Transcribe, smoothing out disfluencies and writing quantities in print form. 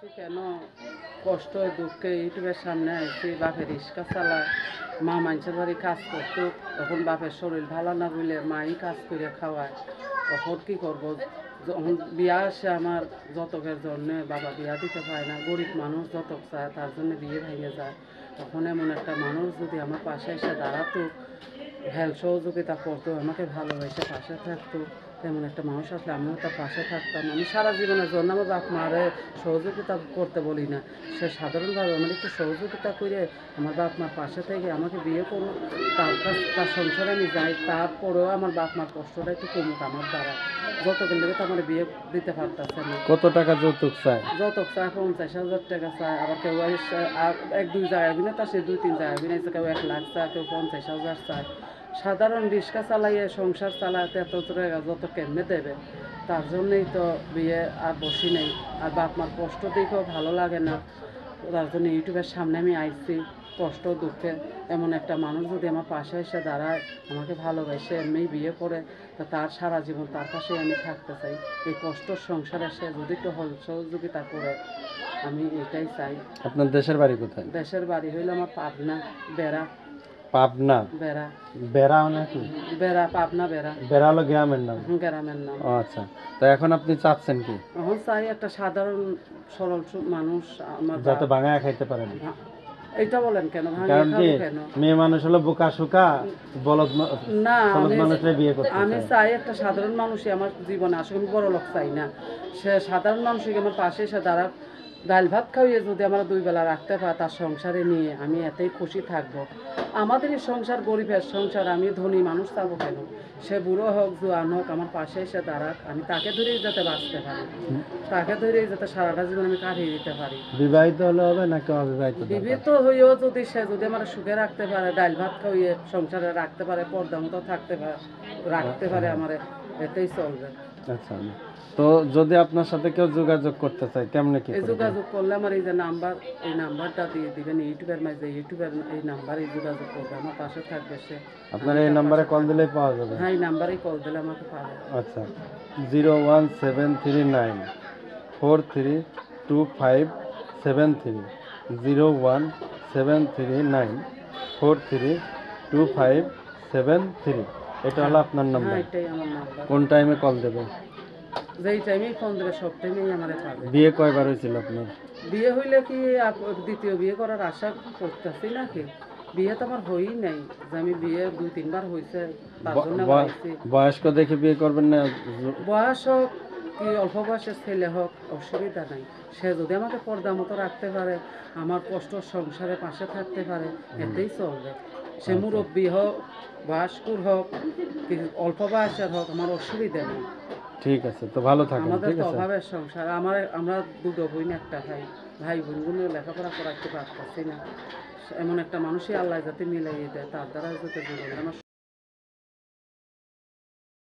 আইসি কেন কষ্ট দুঃখে ইউটিউবের সামনে আইসি। বাপের রিক্সা চালায়, মা মানুষের বাড়ি কাজ করতো, তখন বাপের শরীর ভালো না বলে মাই কাজ করে খাওয়ায়। তখন কী করবো, যখন বিয়া আসে আমার যতকের জন্য, বাবা বিয়া দিতে পারে না, গরিব মানুষ যতক চায় তার জন্য বিয়ে ভেঙে যায়। তখন এমন একটা মানুষ যদি আমার পাশে এসে দাঁড়াতো, হেল্প সহযোগিতা করতো, আমাকে ভালোবেসে পাশে থাকতো, তেমন একটা মানুষ আসলে আমিও তার পাশে থাকতাম। আমি সারা জীবনের জন্য আমার বাপ মারে সহযোগিতা করতে বলি না, সে সাধারণভাবে আমার একটু সহযোগিতা করে আমার বাপ মার পাশে থেকে আমাকে বিয়ে করুন, তার সংসারে আমি যাই, তারপরেও আমার বাপ মার কষ্টটা একটু কমুক আমার দ্বারা। যতক্ষণ থেকে তো আমার বিয়ে দিতে পারতেছে না। কত টাকা যৌতুক চায়? যতক চায় 50,000 টাকা চায়, আবার কেউ এক দুই জায়গা কিনে তা সে 2-3 জায়গা কিনেছে, কেউ 1 লাখ চায়, কেউ 50,000 চায়। সাধারণ রিক্সা চালাইয়ে সংসার চালাতে এত টাকা যত কেমনে দেবে, তার জন্যই তো বিয়ে আর বসি নেই। আর বাপ মার কষ্ট দেখেও ভালো লাগে না, তার জন্য ইউটিউবের সামনে আমি আইছি। কষ্ট দুঃখে এমন একটা মানুষ যদি আমার পাশে এসে দাঁড়ায়, আমাকে ভালোবেসে এমনি বিয়ে করে, তা তার সারা জীবন তার পাশে আমি থাকতে চাই। এই কষ্টর সংসারে সে যদি একটু সহযোগিতা করে, আমি এটাই চাই। আপনার দেশের বাড়ি কোথায়? দেশের বাড়ি হইল আমার পাবনা বেড়া। পাবনা? বেড়া। বেড়া নাকি? বেড়া, পাবনা বেড়া। বেড়া হলো গ্রামের নাম? গ্রামের নাম। ও আচ্ছা, তো এখন আপনি চাচ্ছেন কি? এখন চাই একটা সাধারণ সরল মানুষ আমার যাতে বাঙায় খাইতে পারেন। এইটা বলেন কেন? কারণ কি কেন মেয়ে মানুষ হলো বোকা শুকা, বলদ না, মানুষরা বিয়ে করতে আমি চায়। চাই একটা সাধারণ মানুষই আমার জীবনে আসলে আমি বড় লোক চাই না। সে সাধারণ মানুষই আমার পাশে এসে দাঁড়া, ডাল ভাত খাইয়ে যদি আমরা 2 বেলা রাখতে পারে তার সংসারে নিয়ে, আমি এতেই খুশি থাকবো। আমাদের এই সংসার গরিবের সংসার, আমি ধনী মানুষ চাবো কেন? সে বুড়ো হোক জোয়ান হোক, আমার পাশে এসে দাঁড়াক, আমি তাকে ধরেই যাতে বাঁচতে পারি, তাকে ধরেই যাতে সারাটা জীবন আমি কাটিয়ে দিতে পারি। বিবাহিত হলে হবে নাকি অবিবাহিত? বিবাহিত হইও যদি সে যদি আমার সুখে রাখতে পারে, ডাল ভাত খাইয়ে সংসারে রাখতে পারে, পর্দা মতো রাখতে পারে আমার, এতেই চলবে। আচ্ছা, তো যদি আপনার সাথে কেউ যোগাযোগ করতে চায় কেমনে কি এই করবে? যোগাযোগ করলে আমার এই যে নাম্বার, এই নাম্বারটা দিয়ে দিবেন ইউটিউবের মাঝে, ইউটিউবের এই নাম্বারে যোগাযোগ করবে, আমার পাশে থাকবে সে। আপনার এই নাম্বারে কল দিলেই পাওয়া যাবে? হ্যাঁ, এই নাম্বারেই কল দিলে আমাকে পাবে। আচ্ছা, 01739432573, 01739432573, এটা হলো আপনার নাম্বার? হ্যাঁ, এটাই আমার নাম্বার। কোন টাইমে কল দেবে? যেই টাইমেই ফোন দেবে সব টাইমেই আমার পাবে। বিয়ে কয়বার হয়েছিল আপনার? বিয়ে হইলে কি দ্বিতীয় বিয়ে করার আশা করতেছি নাকি? বিয়ে তো আমার হয়ই নাই, যে আমি বিয়ে 2-3 বার হয়েছে, তার জন্য বলছি। বয়স্ক দেখে বিয়ে করবেন না? বয়স হোক কি অল্প বয়সের ছেলে হোক, অসুবিধা নাই। সে যদি আমাকে পর্দা মতো রাখতে পারে, আমার কষ্ট সংসারে পাশে থাকতে পারে, এতেই চলবে। সে মুরব্বী হোক, বয়স্কর হোক, কি অল্প বয়সের হোক, আমার অসুবিধা নেই। ঠিক আছে, তো ভালো থাকুন। আমাদের ঠিক তো আছে। অভাবের সংসার, আমরা 2 বোন একটা ভাই বোনগুলো লেখাপড়া করাতে পারতেছি না। এমন একটা মানুষই আল্লাহ যাতে মিলাইয়ে দেয়, তার দ্বারা যাতে জীবনে আমার